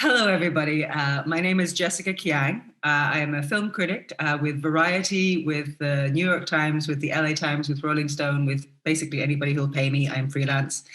Hello, everybody. My name is Jessica Kiang. I am a film critic with Variety, with the New York Times, with the LA Times, with Rolling Stone, with basically anybody who'll pay me. I'm freelance.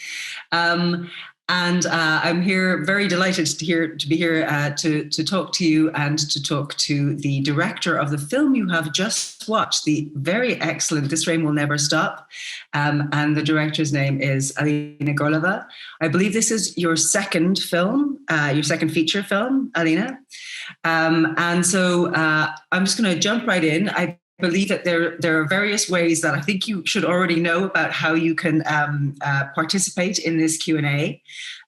And I'm here, very delighted to be here to talk to you and to talk to the director of the film you have just watched, the very excellent This Rain Will Never Stop. And the director's name is Alina Gorlova. I believe this is your second film, your second feature film, Alina. And so I'm just going to jump right in. I believe that there are various ways that I think you should already know about how you can participate in this Q&A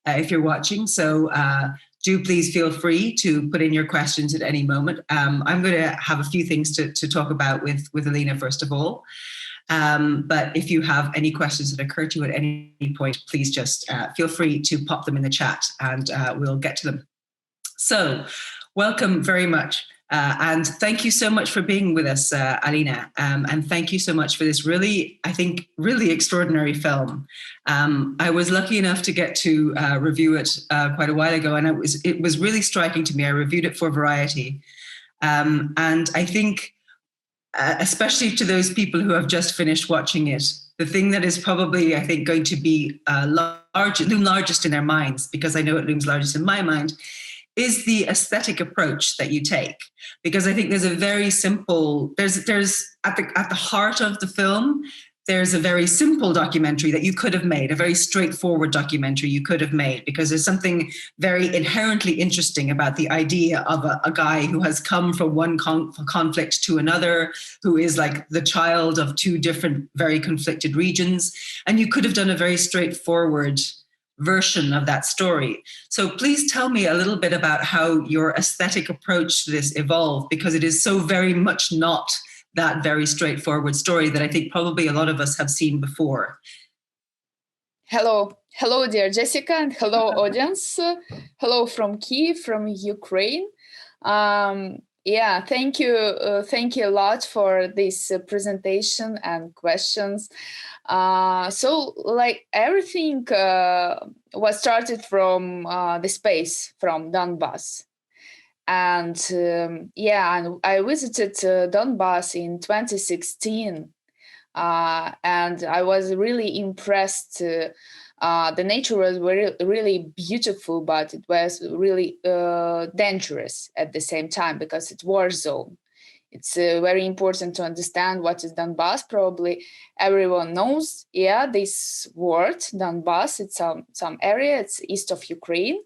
if you're watching. So do please feel free to put in your questions at any moment. I'm going to have a few things to talk about with Alina first of all. But if you have any questions that occur to you at any point, please just feel free to pop them in the chat and we'll get to them. So welcome very much. And thank you so much for being with us, Alina. And thank you so much for this really, I think, really extraordinary film. I was lucky enough to get to review it quite a while ago, and it was really striking to me. I reviewed it for Variety. And I think, especially to those people who have just finished watching it, the thing that is probably, I think, going to be loom largest in their minds, because I know it looms largest in my mind, is the aesthetic approach that you take. Because I think there's a very simple, there's at the heart of the film, there's a very simple documentary that you could have made, a very straightforward documentary you could have made, because there's something very inherently interesting about the idea of a guy who has come from one conflict to another, who is like the child of two different, very conflicted regions. And you could have done a very straightforward version of that story. So please tell me a little bit about how your aesthetic approach to this evolved, because it is so very much not that very straightforward story that I think probably a lot of us have seen before. Hello, dear Jessica, and hello, audience. Hello from Kyiv, from Ukraine. Thank you a lot for this presentation and questions. So, like, everything was started from the space, from Donbass. And and I visited Donbass in 2016, and I was really impressed. The nature was really beautiful, but it was really dangerous at the same time, because it's war zone. It's very important to understand what is Donbass. Probably everyone knows, this word, Donbass. It's some area, it's east of Ukraine.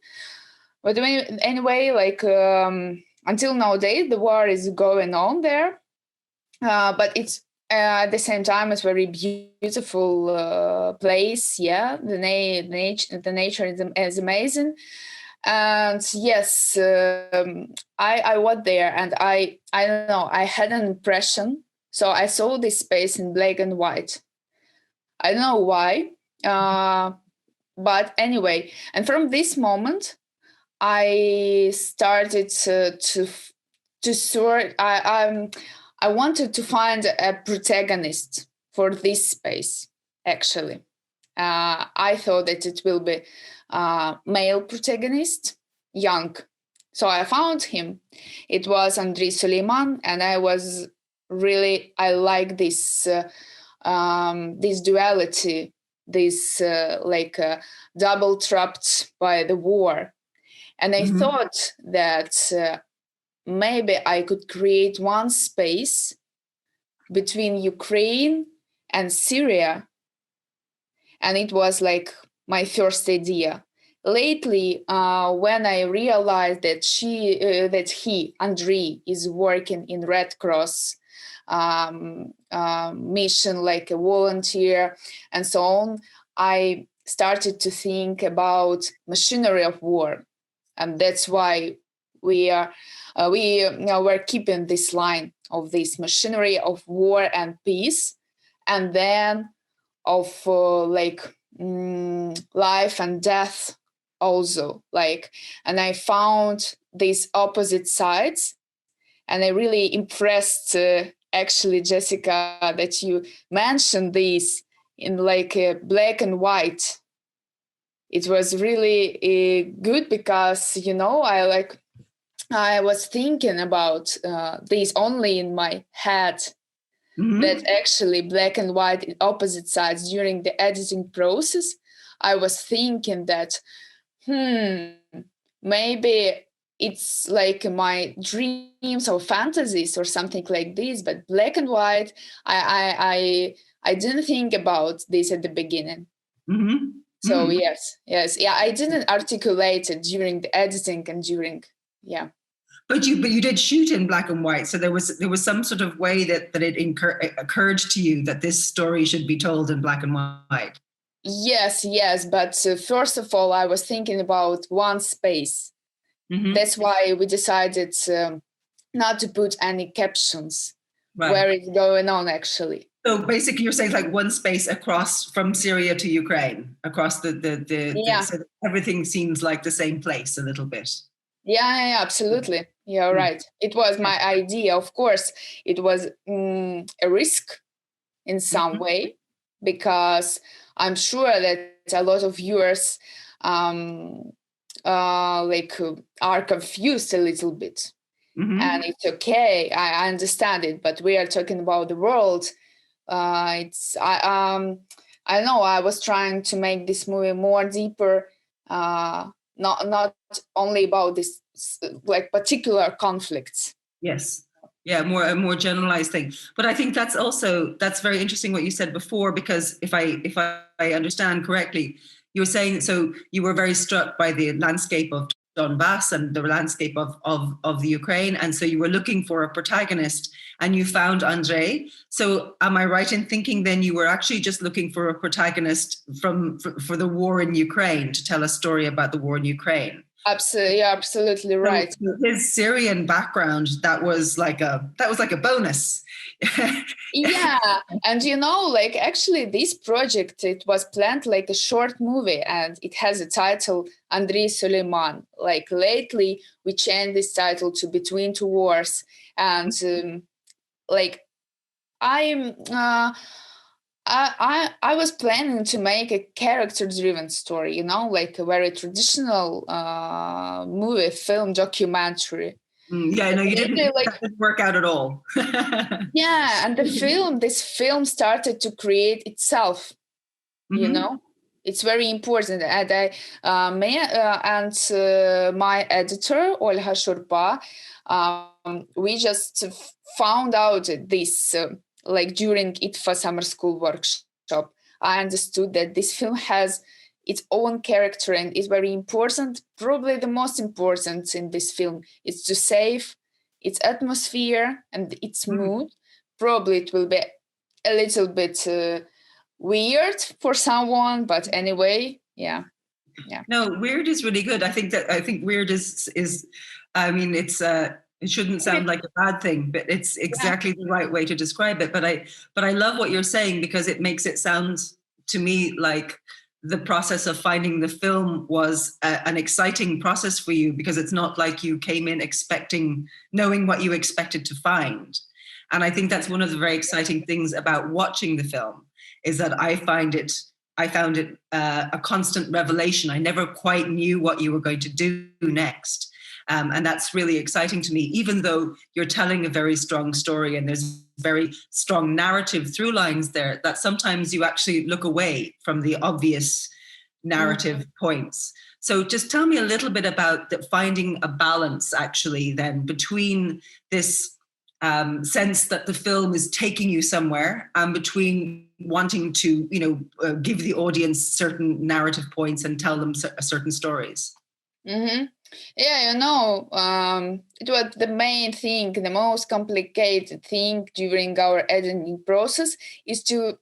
But anyway, like until nowadays, the war is going on there. But it's at the same time, it's very beautiful place. Yeah, the nature is amazing. And yes, I was there, and I don't know, I had an impression. So I saw this space in black and white. I don't know why, but anyway, and from this moment, I started to sort. I wanted to find a protagonist for this space. Actually, I thought that it will be male protagonist, young. So I found him. It was Andrei Suleiman, and I like this this duality, this double trapped by the war. And I thought that maybe I could create one space between Ukraine and Syria. And it was like my first idea. Lately, when I realized that Andrei, is working in Red Cross mission, like a volunteer and so on, I started to think about machinery of war. And that's why we're keeping this line of this machinery of war and peace, and then of life and death also. And I found these opposite sides, and I really impressed, actually, Jessica, that you mentioned this in like black and white. it was really good because, I was thinking about this only in my head, that actually black and white in opposite sides during the editing process. I was thinking that, maybe it's like my dreams or fantasies or something like this, but black and white, I didn't think about this at the beginning. So yes, yeah, I didn't articulate it during the editing and during, yeah. But you did shoot in black and white, so there was some sort of way that it occurred to you that this story should be told in black and white. Yes, but first of all, I was thinking about one space. That's why we decided not to put any captions where it's going on, actually. So basically, you're saying like one space across from Syria to Ukraine, across the so everything seems like the same place a little bit. Yeah, absolutely. Yeah, right. It was my idea. Of course, it was a risk in some way, because I'm sure that a lot of viewers are confused a little bit. And it's okay. I understand it, but we are talking about the world. I know I was trying to make this movie more deeper, not only about this like particular conflicts. Yes. Yeah, a more generalized thing. But I think that's very interesting what you said before, because if I understand correctly, you were saying, so you were very struck by the landscape of Donbass and the landscape of the Ukraine, and so you were looking for a protagonist, and you found Andrei. So am I right in thinking then you were actually just looking for a protagonist for the war in Ukraine, to tell a story about the war in Ukraine? Absolutely right. So his Syrian background, that was like a bonus. Yeah, and like actually this project, it was planned like a short movie, and it has a title Andrei Suleiman. Like lately we changed this title to Between Two Wars, and like I was planning to make a character-driven story, like a very traditional movie, film, documentary. Yeah, no, you didn't. That didn't work out at all. Yeah, and this film started to create itself. It's very important. And my editor Olga Shurpa, we just found out this. Like during ITFA summer school workshop, I understood that this film has its own character and is very important. Probably the most important in this film is to save its atmosphere and its mood. Probably it will be a little bit weird for someone, but anyway, yeah. No, weird is really good. I think weird is I mean, it's it shouldn't sound like a bad thing, but it's exactly the right way to describe it. But I love what you're saying, because it makes it sound to me like the process of finding the film was an exciting process for you, because it's not like you came in knowing what you expected to find. And I think that's one of the very exciting things about watching the film, is that I found it a constant revelation. I never quite knew what you were going to do next. And that's really exciting to me, even though you're telling a very strong story and there's very strong narrative through lines there, that sometimes you actually look away from the obvious narrative points. So just tell me a little bit about finding a balance, actually, then, between this sense that the film is taking you somewhere, and between wanting to, give the audience certain narrative points and tell them certain stories. Yeah, it was the main thing, the most complicated thing during our editing process is to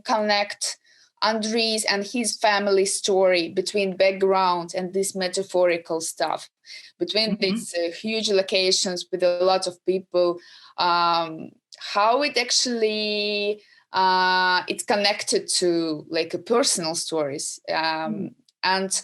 connect Andrei's and his family story between background and this metaphorical stuff, between these huge locations with a lot of people, how it actually it's connected to like a personal stories, and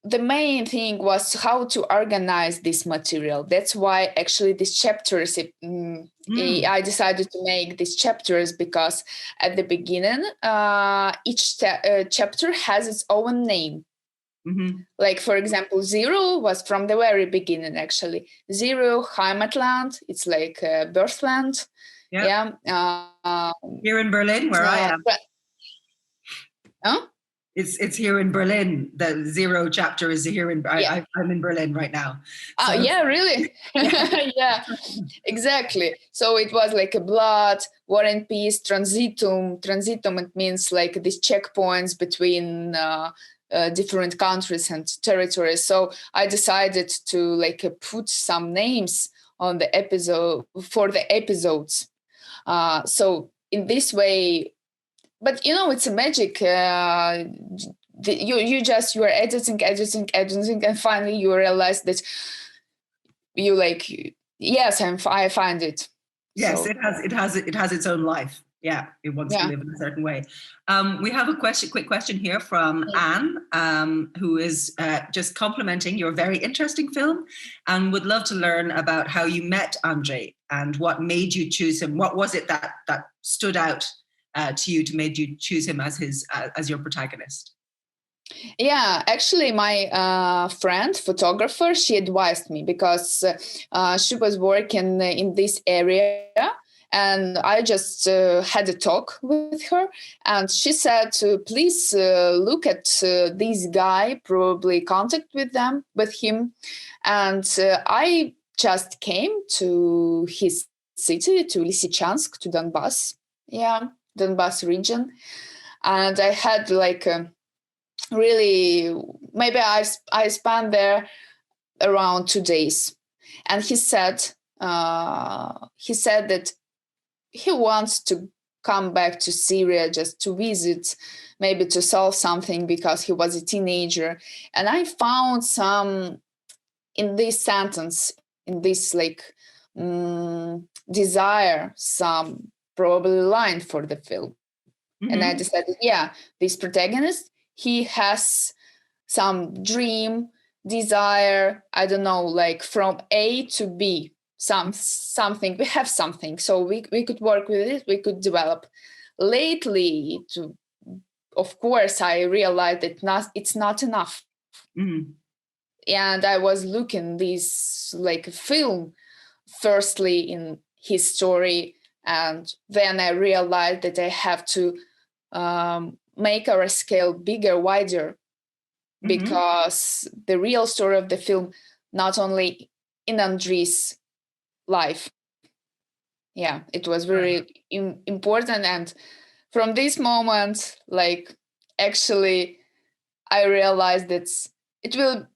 the main thing was how to organize this material. That's why actually these chapters, I decided to make these chapters because at the beginning, each chapter has its own name. Mm-hmm. Like, for example, Zero was from the very beginning, actually. Zero, Heimatland, it's like birthland. Yep. Yeah. Here in Berlin, where I am. Huh? It's here in Berlin. The Zero chapter is here in. I'm in Berlin right now. So. Oh yeah, really? Yeah, exactly. So it was like a blood, war and peace, transitum. Transitum, it means like these checkpoints between different countries and territories. So I decided to like put some names on the episode for the episodes. So in this way. But it's a magic. You are editing, and finally you realize that you like. Yes, I find it. Yes, so. it has its own life. Yeah, it wants to live in a certain way. We have a quick question here from Anne, who is just complimenting your very interesting film, and would love to learn about how you met Andrei and what made you choose him. What was it that stood out to you to made you choose him as your protagonist? Yeah, actually, my friend, photographer, she advised me because she was working in this area. And I just had a talk with her, and she said, please look at this guy, probably contact with him. And I just came to his city, to Lysychansk, to Donbass. Yeah, Donbass region. And I had like really, maybe I spent there around 2 days. And he said that he wants to come back to Syria just to visit, maybe to solve something because he was a teenager. And I found some in this sentence, in this like desire, some probably line for the film. Mm-hmm. And I decided, this protagonist, he has some dream, desire, I don't know, like from A to B. Something, we have something, so we could work with it, we could develop. Lately, of course, I realized that it's not enough. Mm-hmm. And I was looking this like film, firstly in his story, and then I realized that I have to make our scale bigger, wider, because the real story of the film, not only in Andrei's life. Yeah, it was very important. And from this moment, like, actually, I realized that it will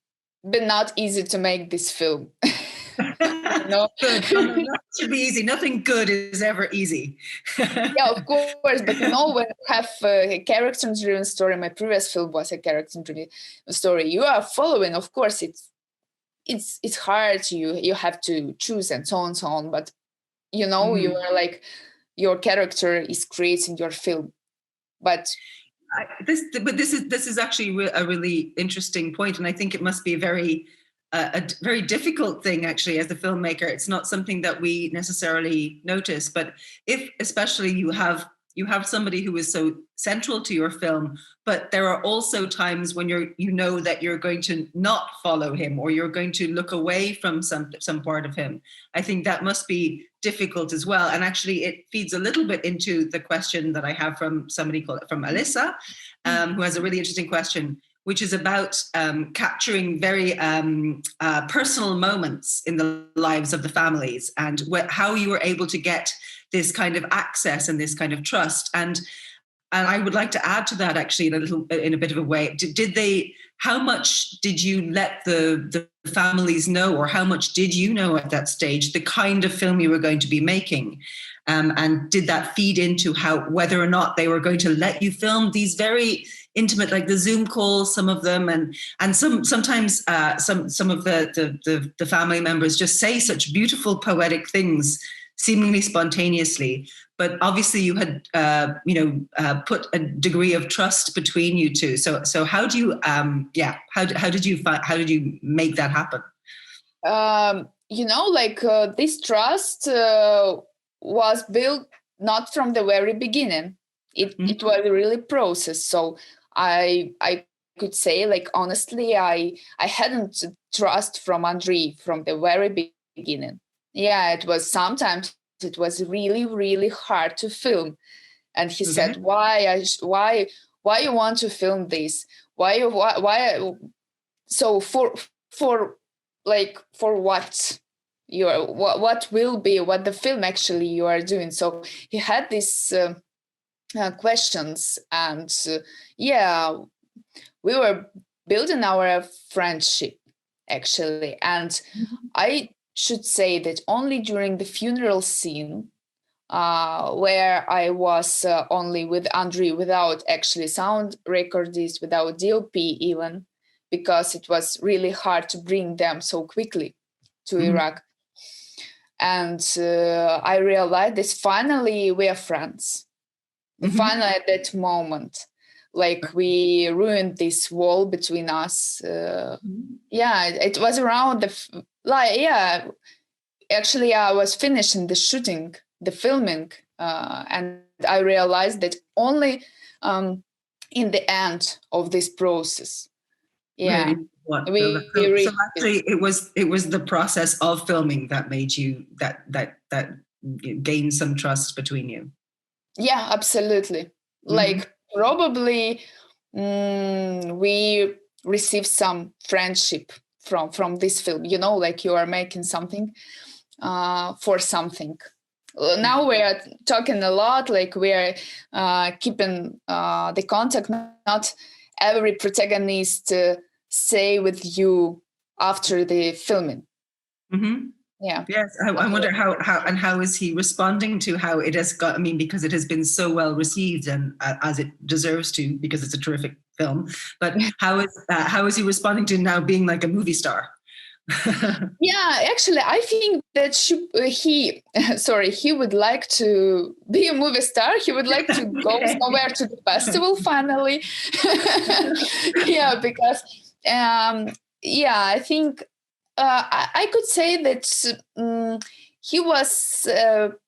be not easy to make this film. No, it should be easy. Nothing good is ever easy. Yeah, of course. But when you have a character-driven story, my previous film was a character-driven story. You are following, of course, it's hard. You have to choose and so on. But you are like, your character is creating your film. But this is actually a really interesting point, and I think it must be a very difficult thing, actually, as a filmmaker. It's not something that we necessarily notice, but if especially you have somebody who is so central to your film, but there are also times when you know that you're going to not follow him, or you're going to look away from some part of him. I think that must be difficult as well. And actually it feeds a little bit into the question that I have from Alyssa, who has a really interesting question, which is about capturing very personal moments in the lives of the families, and how you were able to get this kind of access and this kind of trust. And I would like to add to that, actually, in a bit of a way. How much did you let the families know, or how much did you know at that stage the kind of film you were going to be making? And did that feed into whether or not they were going to let you film these very intimate, like the Zoom calls, some of them, and sometimes some of the family members just say such beautiful poetic things, seemingly spontaneously, but obviously you had, put a degree of trust between you two. So how do you, how did you make that happen? This trust was built not from the very beginning. It was really process. So I could say, like, honestly, I hadn't trust from Andrei from the very beginning. Yeah, it was really, really hard to film. And he said, why you want to film this? Why? So for for what what will be what the film actually you are doing. So he had these questions, and we were building our friendship actually. And I should say that only during the funeral scene, where I was only with Andrei, without actually sound recordist, without DOP even, because it was really hard to bring them so quickly to Iraq. And I realized that finally we are friends. Finally, at that moment, like, we ruined this wall between us. It was around actually I was finishing the shooting, the filming, and I realized that only in the end of this process. Yeah. Really? So actually it was the process of filming that made you that gained some trust between you. Yeah, absolutely. Like, probably we received some friendship from this film, like you are making something for something. Now we are talking a lot, like we are keeping the contact. Not every protagonist stay with you after the filming. Yeah. Yes, I wonder how is he responding to how it has got. I mean, because it has been so well received, and as it deserves to, because it's a terrific film. But how is he responding to now being like a movie star? Yeah, actually, I think that he would like to be a movie star. He would like to go somewhere to the festival finally. Yeah, because I think I could say that he was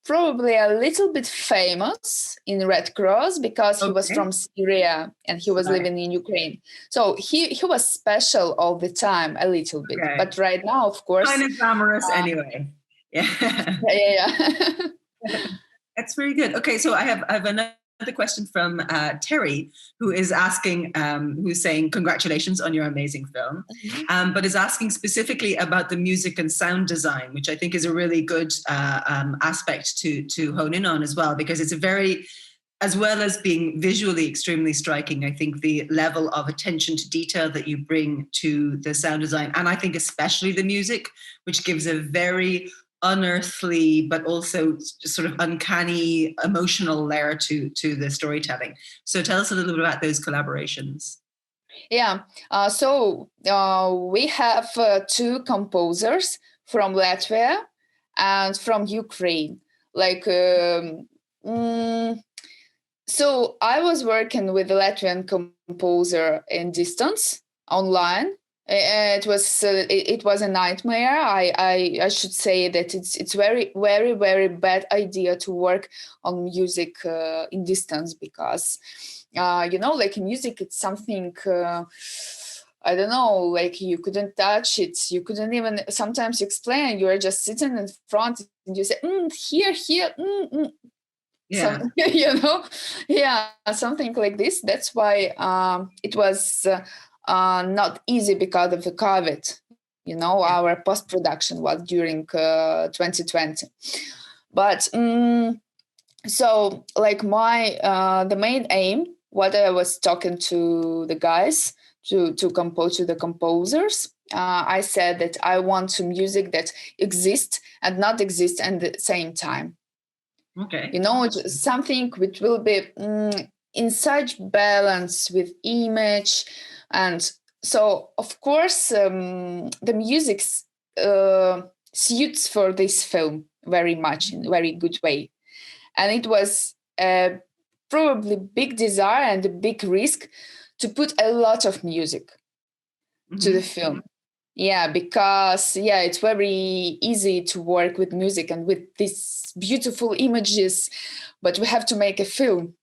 probably a little bit famous in Red Cross because he was from Syria and he was living in Ukraine. So he was special all the time, a little bit. Okay. But right now, of course, kind of glamorous anyway. Yeah. That's very good. Okay, so I have another question from Terry, who is asking, who's saying congratulations on your amazing film, but is asking specifically about the music and sound design, which I think is a really good aspect to hone in on as well, because it's a very, as well as being visually extremely striking, I think the level of attention to detail that you bring to the sound design, and I think especially the music, which gives a very unearthly but also sort of uncanny emotional layer to the storytelling. So tell us a little bit about those collaborations. Yeah, so we have two composers from Latvia and from Ukraine. Like, so I was working with a Latvian composer in distance online. It was a nightmare. I should say that it's very, very, very bad idea to work on music in distance, because like music, it's something I don't know, like you couldn't touch it, you couldn't even sometimes explain. You are just sitting in front and you say here. Yeah. Something like this. That's why it was not easy because of the COVID. Our post-production was during 2020. But so, like, my the main aim, what I was talking to the guys to compose, to the composers, I said that I want some music that exists and not exist at the same time. Okay. Something which will be in such balance with image. And so, of course, the music suits for this film very much, in a very good way. and it was a probably big desire and a big risk to put a lot of music to the film. Yeah, because it's very easy to work with music and with these beautiful images, but we have to make a film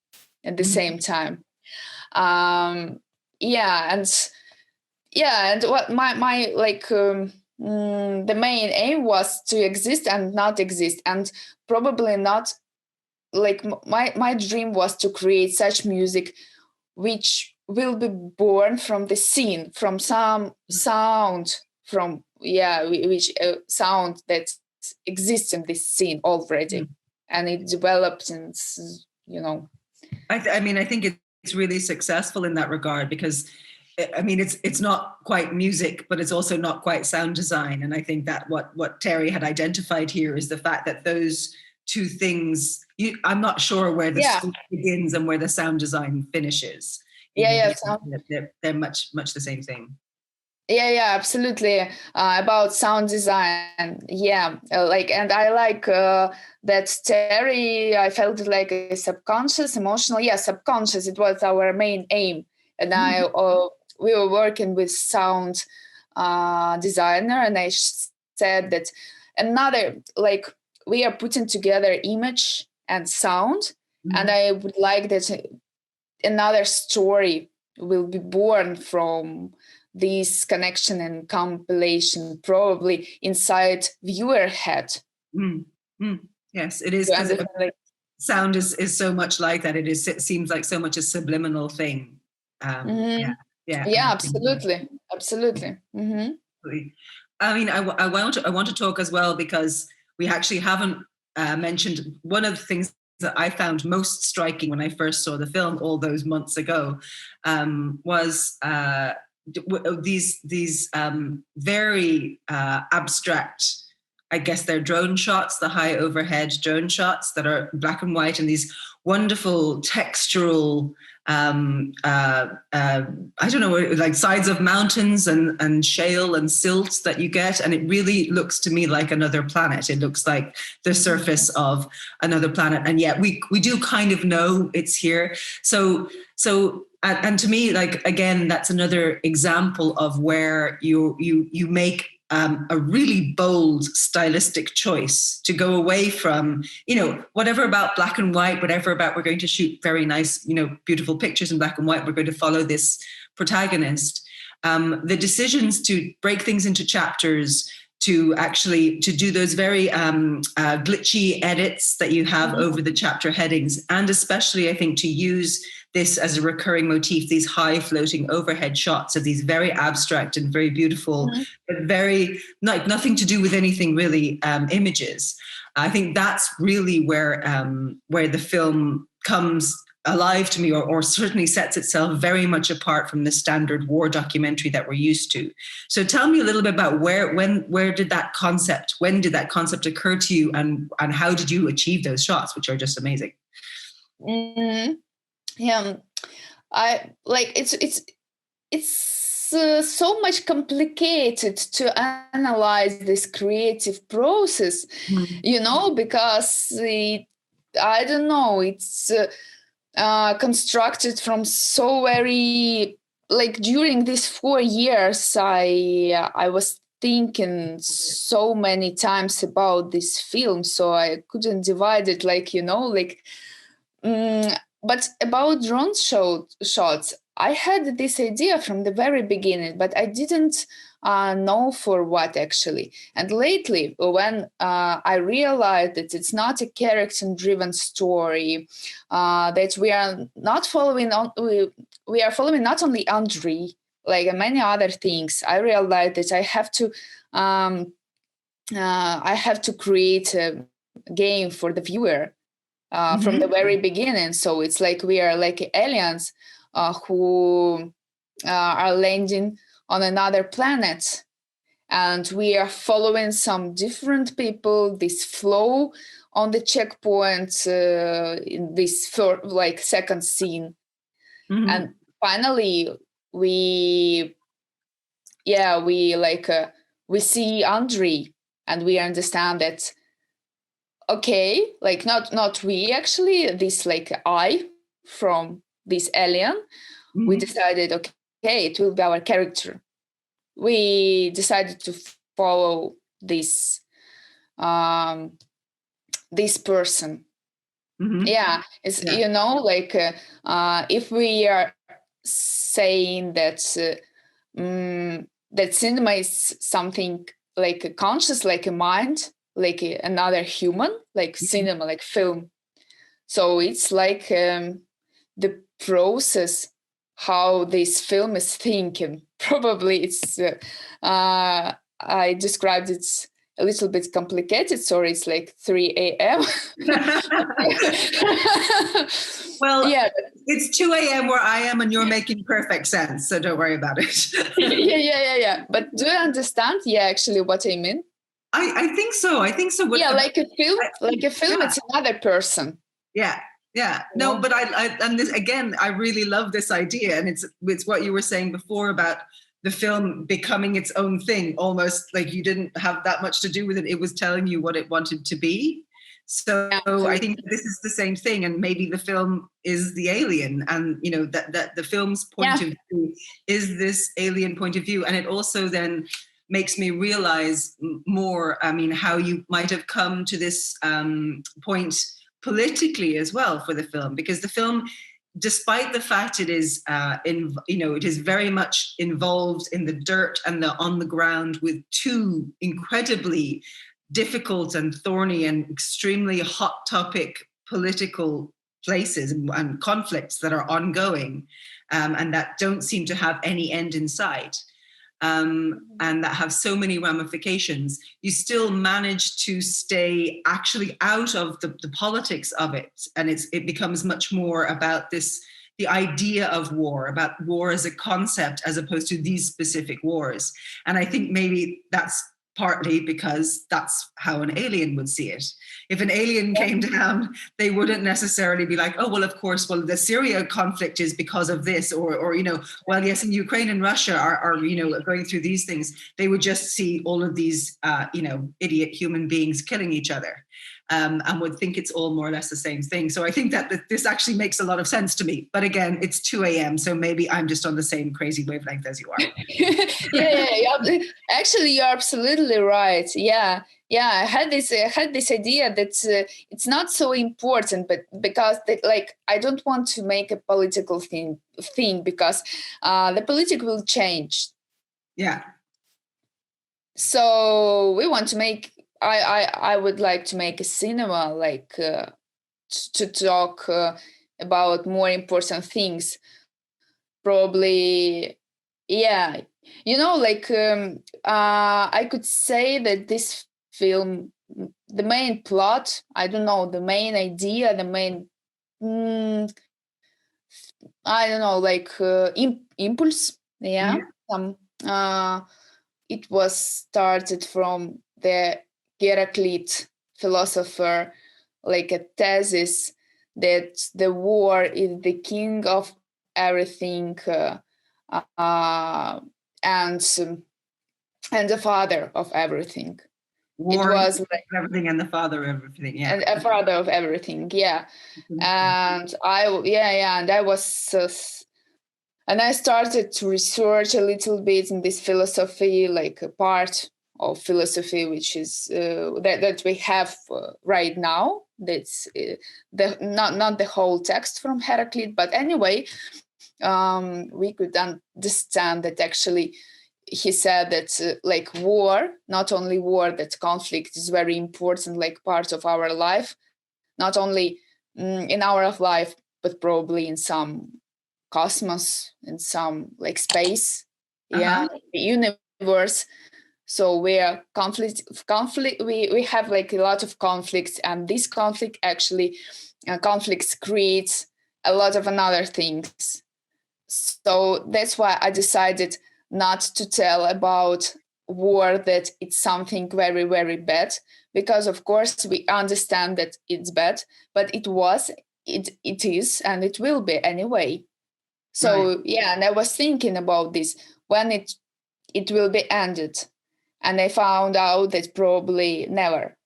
at the same time. And what my like the main aim was to exist and not exist, and probably not like my dream was to create such music which will be born from the scene, from some sound, from which sound that exists in this scene already, and it developed, and I mean, I think it's really successful in that regard, because I mean, it's not quite music, but it's also not quite sound design. And I think that what Terry had identified here is the fact that those two things, I'm not sure where the score begins and where the sound design finishes. They're much the same thing. Yeah, absolutely. About sound design, and I like that Terry. I felt like a subconscious, emotional, subconscious. It was our main aim, and we were working with sound designer, and I said that we are putting together image and sound, and I would like that another story will be born from this connection and compilation, probably inside viewer head. Yes, it is, because sound is so much like that. It seems like so much a subliminal thing. Absolutely. I mean, I want to talk as well, because we actually haven't mentioned one of the things that I found most striking when I first saw the film all those months ago, was these very abstract, I guess they're drone shots, the high overhead drone shots that are black and white, and these wonderful textural, I don't know, like sides of mountains and shale and silt that you get. And it really looks to me like another planet. It looks like the surface of another planet. And yet we do kind of know it's here. So and to me, like, again, that's another example of where you make a really bold stylistic choice to go away from, whatever about black and white, whatever about we're going to shoot very nice, beautiful pictures in black and white, we're going to follow this protagonist. The decisions to break things into chapters, to do those very glitchy edits that you have over the chapter headings, and especially, I think, to use this as a recurring motif, these high floating overhead shots of these very abstract and very beautiful, but very nothing to do with anything really, images. I think that's really where the film comes alive to me, or certainly sets itself very much apart from the standard war documentary that we're used to. So tell me a little bit about when did that concept occur to you, and how did you achieve those shots, which are just amazing? I like it's so much complicated to analyze this creative process, because I don't know, it's constructed from so very, like, during these 4 years, I was thinking so many times about this film, so I couldn't divide it, but about drone shots, I had this idea from the very beginning, but I didn't know for what, actually. And lately, when I realized that it's not a character-driven story, that we are not following we are following not only Andrei, like many other things, I realized that I have to create a game for the viewer. From the very beginning. So it's like we are like aliens who are landing on another planet, and we are following some different people, this flow on the checkpoint in this second scene. And finally we see Andrei, and we understand that, okay, like not we actually, this like I from this alien, we decided, okay, it will be our character. We decided to follow this this person. Yeah, it's like if we are saying that that cinema is something like a conscious, like a mind, like another human, like cinema, like film. So it's like the process how this film is thinking. Probably it's I described it's a little bit complicated. Sorry, it's like 3 a.m. Well, yeah, it's 2 a.m. where I am, and you're making perfect sense. So don't worry about it. yeah. But do you understand? Yeah, actually, what I mean. I think so. Yeah, like a film. It's another person. Yeah. No, but I and this again, I really love this idea, and it's what you were saying before about the film becoming its own thing, almost like you didn't have that much to do with it. It was telling you what it wanted to be. So I think this is the same thing, and maybe the film is the alien, and that the film's point of view is this alien point of view, and it also then makes me realize more. I mean, how you might have come to this point politically as well for the film, because the film, despite the fact it is it is very much involved in the dirt and the on the ground with two incredibly difficult and thorny and extremely hot topic political places and conflicts that are ongoing and that don't seem to have any end in sight, and that have so many ramifications, you still manage to stay actually out of the politics of it. And it becomes much more about the idea of war, about war as a concept, as opposed to these specific wars. And I think maybe that's partly because that's how an alien would see it. If an alien came down, they wouldn't necessarily be like, oh, well, of course, well, the Syria conflict is because of this, or well, yes, in Ukraine and Russia are going through these things. They would just see all of these, idiot human beings killing each other. And would think it's all more or less the same thing. So I think that this actually makes a lot of sense to me. But again, it's 2 a.m., so maybe I'm just on the same crazy wavelength as you are. yeah. Actually, you're absolutely right. Yeah. I had this idea that it's not so important, but because I don't want to make a political thing because the politics will change. Yeah. So we want to make. I would like to make a cinema to talk about more important things. Probably, yeah. I could say that this film, the main plot, I don't know, the main idea, the main, I don't know, impulse. Yeah. It was started from the Heraclit philosopher, like a thesis that the war is the king of everything and the father of everything. War it was like everything and the father of everything, yeah. And a father of everything, yeah. And and I started to research a little bit in this philosophy, like a part of philosophy which is that we have right now. That's not the whole text from Heraclit, but anyway, we could understand that actually he said that war, not only war, that conflict is very important, like part of our life, not only in our life, but probably in some cosmos, in some space, universe. So we are conflict. We have a lot of conflicts, and this conflict actually conflicts creates a lot of another things. So that's why I decided not to tell about war, that it's something very, very bad, because of course we understand that it's bad, but it is, and it will be anyway. So right. Yeah, and I was thinking about this when it will be ended. And I found out that probably never.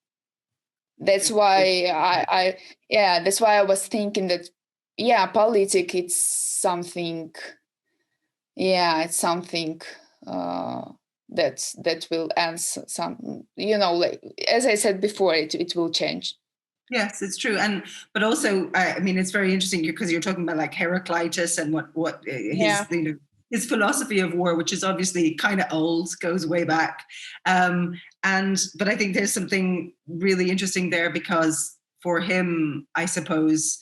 That's why that's why I was thinking that, politics, it's something, it's something that will end some, like, as I said before, it will change. Yes, it's true. But also, I mean, it's very interesting because you're talking about like Heraclitus and what his, his philosophy of war, which is obviously kind of old, goes way back. But I think there's something really interesting there because for him, I suppose,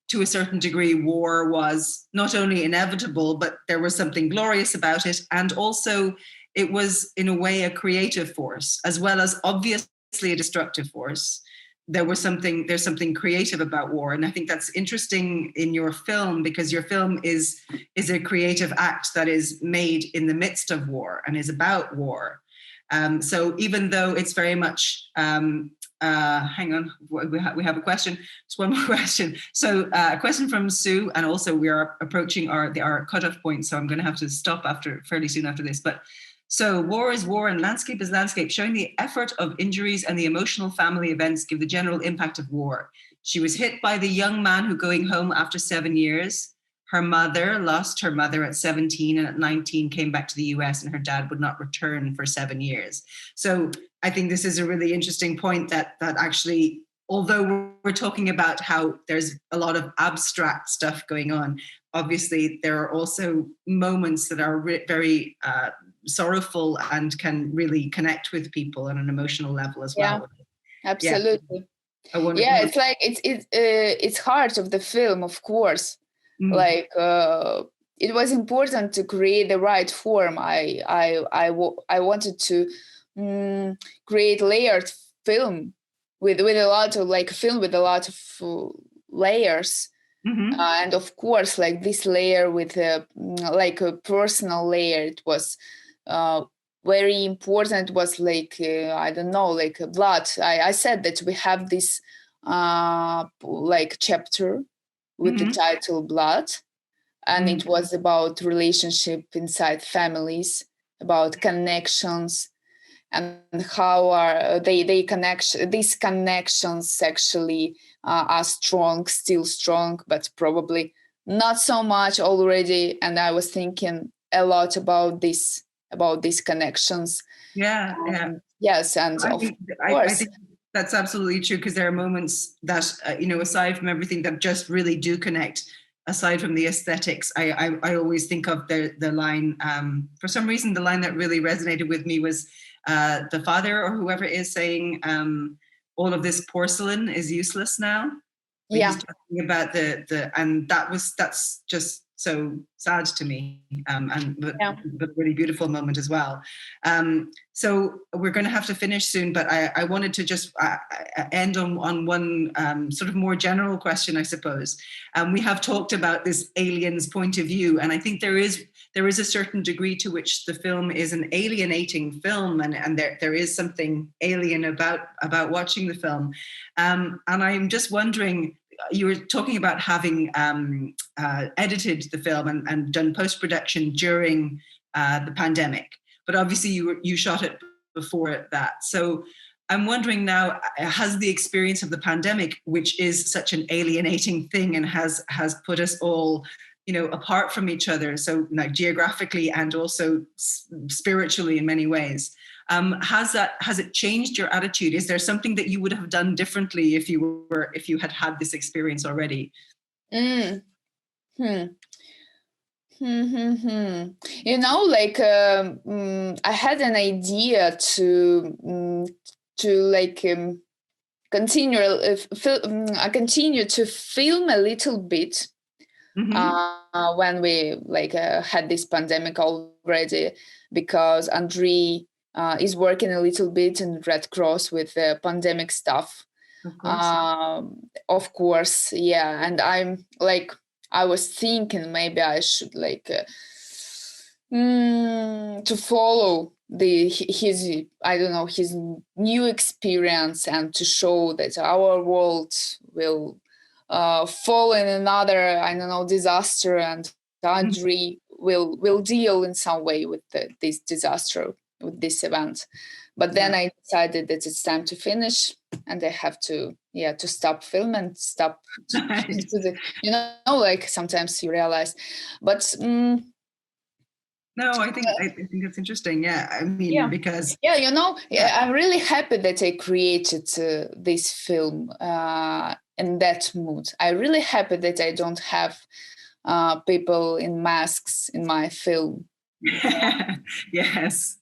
to a certain degree, war was not only inevitable, but there was something glorious about it. And also it was in a way a creative force, as well as obviously a destructive force. There's something creative about war. And I think that's interesting in your film, because your film is a creative act that is made in the midst of war and is about war. So even though it's very much, hang on, we have a question. Just one more question. So a question from Sue, and also we are approaching our cutoff point. So I'm going to have to stop fairly soon after this. But so war is war and landscape is landscape, showing the effort of injuries and the emotional family events give the general impact of war. She was hit by the young man who going home after 7 years. Her mother lost her mother at 17 and at 19 came back to the US and her dad would not return for 7 years. So I think this is a really interesting point that actually, although we're talking about how there's a lot of abstract stuff going on, obviously there are also moments that are very sorrowful and can really connect with people on an emotional level as well. Absolutely. It's like it's heart of the film, of course. Mm-hmm. Like it was important to create the right form. I wanted to create layered film with a lot of layers. Mm-hmm. And of course, like this layer with a personal layer, it was very important. Was like I don't know, like blood. I said that we have this chapter with the title Blood, and it was about relationship inside families, about connections, and how are these connections actually are still strong, but probably not so much already. And I was thinking a lot about these connections. Yes, and I think that's absolutely true, because there are moments that aside from everything that just really do connect. Aside from the aesthetics, I always think of the line. For some reason, the line that really resonated with me was the father or whoever is saying, all of this porcelain is useless now. He's talking about and that's just so sad to me, but a really beautiful moment as well. So we're going to have to finish soon, but I wanted to just end on one sort of more general question, I suppose. We have talked about this alien's point of view, and I think there is a certain degree to which the film is an alienating film, and there is something alien about watching the film. And I'm just wondering, you were talking about having edited the film and done post-production during the pandemic, but obviously you shot it before that. So I'm wondering now, has the experience of the pandemic, which is such an alienating thing and has put us all apart from each other, so like geographically and also spiritually in many ways, has it changed your attitude? Is there something that you would have done differently if you had this experience already? I had an idea to continue to film a little bit. When we had this pandemic already, because Andrei is working a little bit in Red Cross with the pandemic stuff. Of course, and I was thinking maybe I should to follow his new experience and to show that our world will fall in another disaster, and Andrei will deal in some way with this disaster, with this event. But then I decided that it's time to finish. and I have to stop film and stop Right. to the, like sometimes you realize, but no, I think it's interesting. Yeah, I mean, because I'm really happy that I created this film in that mood. I'm really happy that I don't have people in masks in my film. Yes.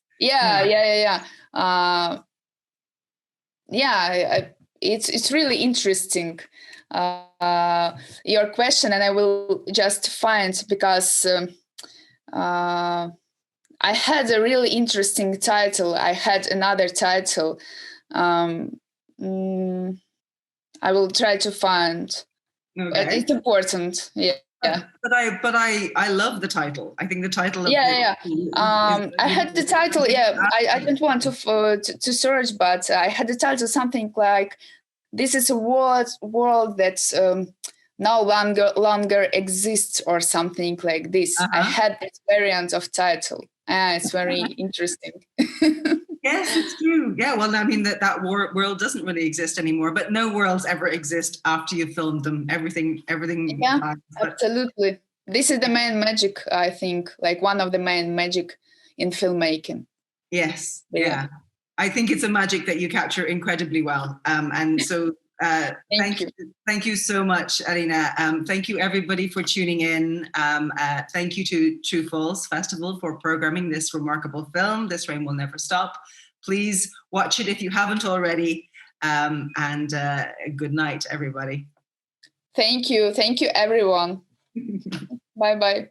It's really interesting your question, and I will just find, because I had a really interesting title. I had another title. I will try to find. Okay. It's important. Yeah. But I love the title. I think the title of I had the title. I didn't want to search, but I had the title something like, "This is a world that no longer exists," or something like this. I had this variant of title. It's very interesting. Yes, it's true. Yeah, well, I mean, that world doesn't really exist anymore, but no worlds ever exist after you've filmed them. Everything. Yeah, absolutely. This is the main magic, I think, like one of the main magic in filmmaking. Yes, yeah. I think it's a magic that you capture incredibly well. And so thank you so much, Alina. Thank you, everybody, for tuning in. Thank you to True Falls Festival for programming this remarkable film, This Rain Will Never Stop. Please watch it if you haven't already. And good night, everybody. Thank you, everyone. Bye-bye.